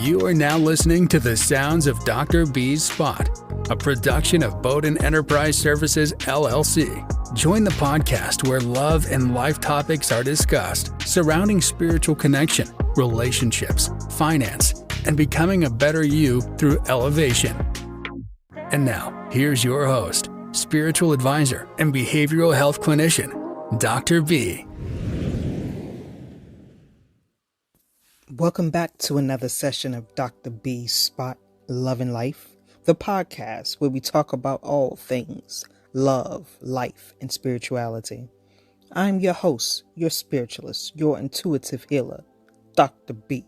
You are now listening to the sounds of Dr. B's Spot, a production of Bowden Enterprise Services, LLC. Join the podcast where love and life topics are discussed surrounding spiritual connection, relationships, finance, and becoming a better you through elevation. And now, here's your host, spiritual advisor and behavioral health clinician, Dr. B. Welcome back to another session of Dr. B's Spot, Love and Life, the podcast where we talk about all things love, life, and spirituality. I'm your host, your spiritualist, your intuitive healer, Dr. B.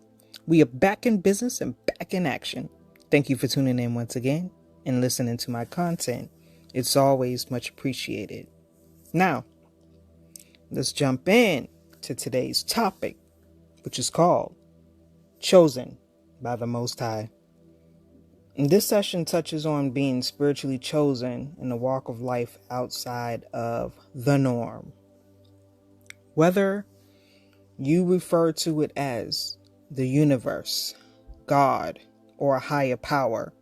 We are back in business and back in action. Thank you for tuning in once again and listening to my content. It's always much appreciated. Now, let's jump in to today's topic, which is called Chosen by the Most High. And this session touches on being spiritually chosen in the walk of life outside of the norm. Whether you refer to it as the universe, God, or a higher power,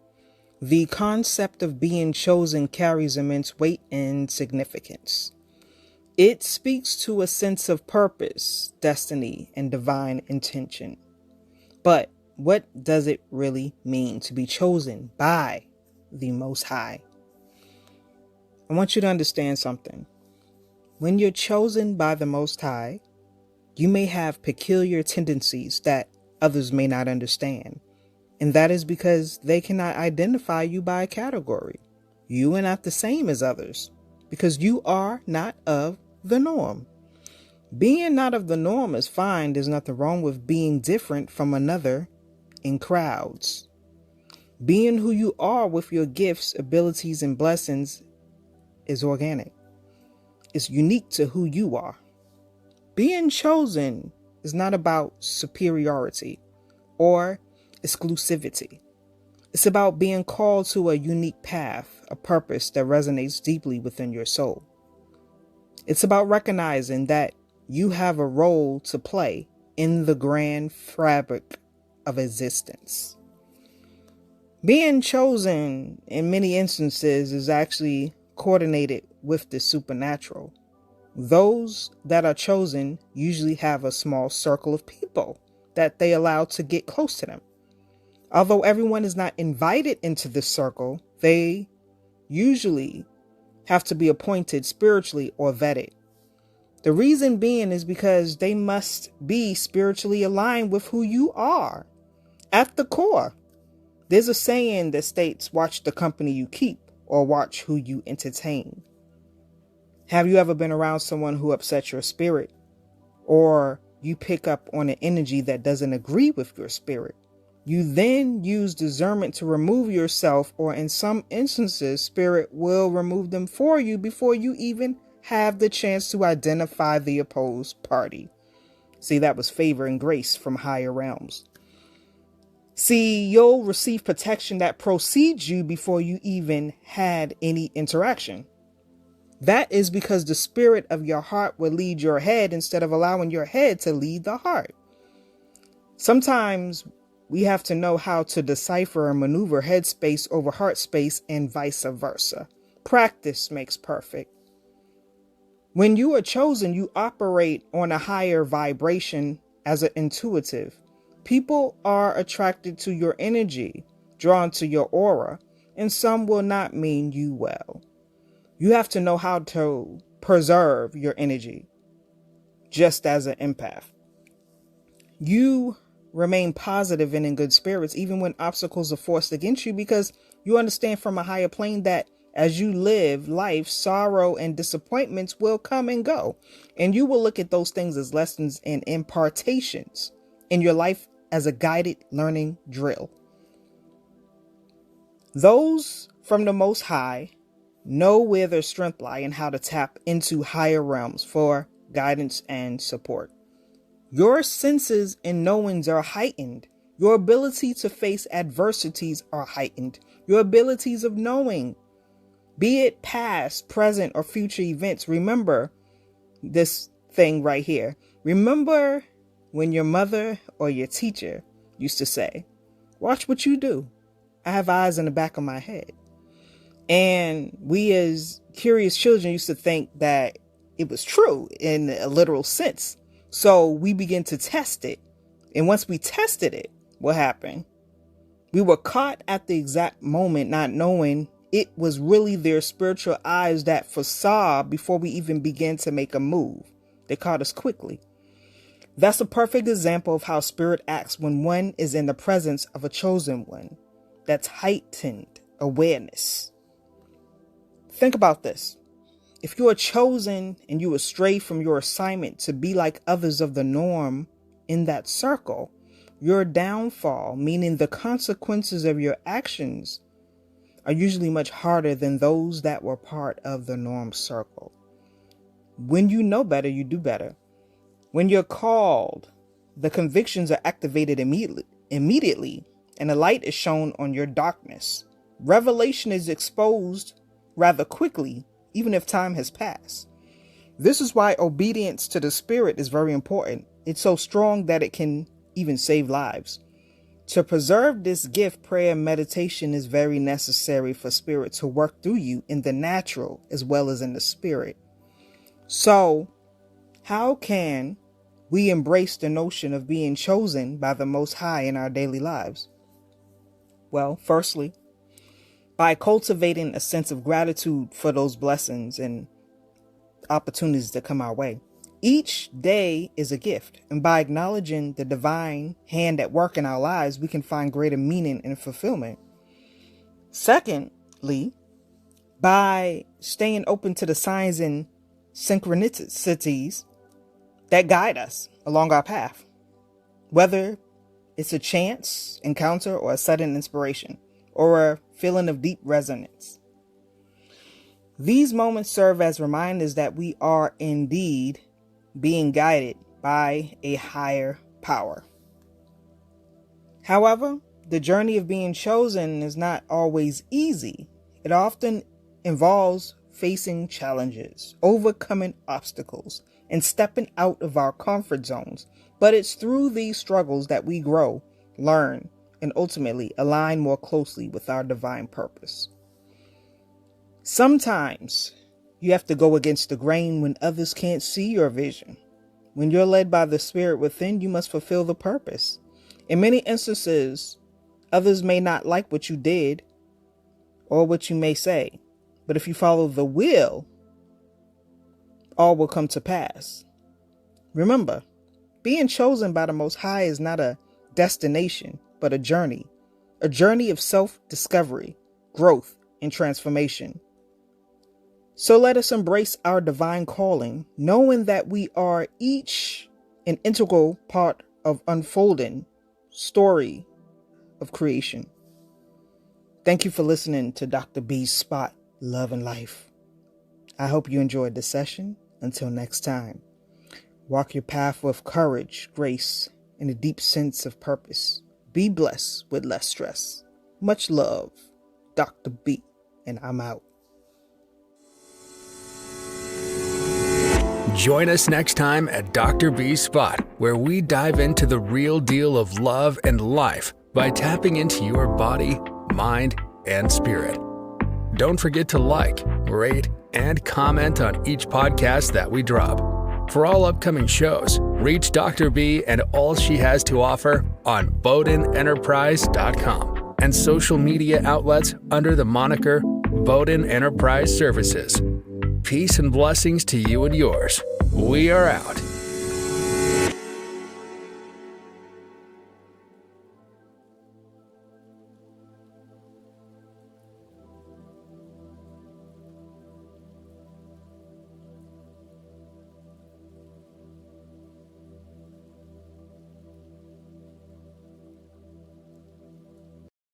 the concept of being chosen carries immense weight and significance. It speaks to a sense of purpose, destiny, and divine intention. But what does it really mean to be chosen by the Most High? I want you to understand something. When you're chosen by the Most High, you may have peculiar tendencies that others may not understand. And that is because they cannot identify you by a category. You are not the same as others because you are not of the norm. Being not of the norm is fine. There's nothing wrong with being different from another in crowds. Being who you are with your gifts, abilities, and blessings is organic. It's unique to who you are. Being chosen is not about superiority or exclusivity. It's about being called to a unique path, a purpose that resonates deeply within your soul. It's about recognizing that you have a role to play in the grand fabric of existence. Being chosen in many instances is actually coordinated with the supernatural. Those that are chosen usually have a small circle of people that they allow to get close to them. Although everyone is not invited into this circle, they usually have to be appointed spiritually or vetted. The reason being is because they must be spiritually aligned with who you are. At the core, there's a saying that states, watch the company you keep or watch who you entertain. Have you ever been around someone who upsets your spirit, or you pick up on an energy that doesn't agree with your spirit? You then use discernment to remove yourself, or in some instances, spirit will remove them for you before you even have the chance to identify the opposed party. See, that was favor and grace from higher realms. See, you'll receive protection that precedes you before you even had any interaction. That is because the spirit of your heart will lead your head instead of allowing your head to lead the heart. Sometimes we have to know how to decipher and maneuver head space over heart space and vice versa. Practice makes perfect. When you are chosen, you operate on a higher vibration as an intuitive. People are attracted to your energy, drawn to your aura, and some will not mean you well. You have to know how to preserve your energy, just as an empath. You remain positive and in good spirits, even when obstacles are forced against you, because you understand from a higher plane that as you live life, sorrow and disappointments will come and go. And you will look at those things as lessons and impartations in your life as a guided learning drill. Those from the Most High know where their strength lies and how to tap into higher realms for guidance and support. Your senses and knowings are heightened. Your ability to face adversities are heightened. Your abilities of knowing, be it past, present, or future events. Remember this thing right here. Remember when your mother or your teacher used to say, Watch what you do. I have eyes in the back of my head. And we as curious children used to think that it was true in a literal sense. So we began to test it. And once we tested it, what happened? We were caught at the exact moment, not knowing it was really their spiritual eyes that foresaw before we even began to make a move. They caught us quickly. That's a perfect example of how spirit acts when one is in the presence of a chosen one. That's heightened awareness. Think about this. If you are chosen and you astray from your assignment to be like others of the norm in that circle, your downfall, meaning the consequences of your actions, are usually much harder than those that were part of the norm circle. When you know better, you do better. When you're called, the convictions are activated immediately, and a light is shown on your darkness. Revelation is exposed rather quickly, even if time has passed. This is why obedience to the Spirit is very important. It's so strong that it can even save lives. To preserve this gift, prayer and meditation is very necessary for Spirit to work through you in the natural as well as in the spirit. So, how can we embrace the notion of being chosen by the Most High in our daily lives? Well, firstly, by cultivating a sense of gratitude for those blessings and opportunities that come our way. Each day is a gift, and by acknowledging the divine hand at work in our lives, we can find greater meaning and fulfillment. Secondly, by staying open to the signs and synchronicities that guide us along our path, whether it's a chance encounter or a sudden inspiration or a feeling of deep resonance. These moments serve as reminders that we are indeed being guided by a higher power. However, the journey of being chosen is not always easy. It often involves facing challenges, overcoming obstacles, and stepping out of our comfort zones. But it's through these struggles that we grow, learn, and ultimately align more closely with our divine purpose. Sometimes you have to go against the grain when others can't see your vision. When you're led by the Spirit within, you must fulfill the purpose. In many instances, others may not like what you did or what you may say, but if you follow the will, all will come to pass. Remember, being chosen by the Most High is not a destination, but a journey of self-discovery, growth, and transformation. So let us embrace our divine calling, knowing that we are each an integral part of unfolding story of creation. Thank you for listening to Dr. B's Spot, Love and Life. I hope you enjoyed this session. Until next time, walk your path with courage, grace, and a deep sense of purpose. Be blessed with less stress. Much love, Dr. B, and I'm out. Join us next time at Dr. B's Spot, where we dive into the real deal of love and life by tapping into your body, mind, and spirit. Don't forget to like, rate, and comment on each podcast that we drop. For all upcoming shows, reach Dr. B and all she has to offer on BowdenEnterprise.com and social media outlets under the moniker Bowden Enterprise Services. Peace and blessings to you and yours. We are out.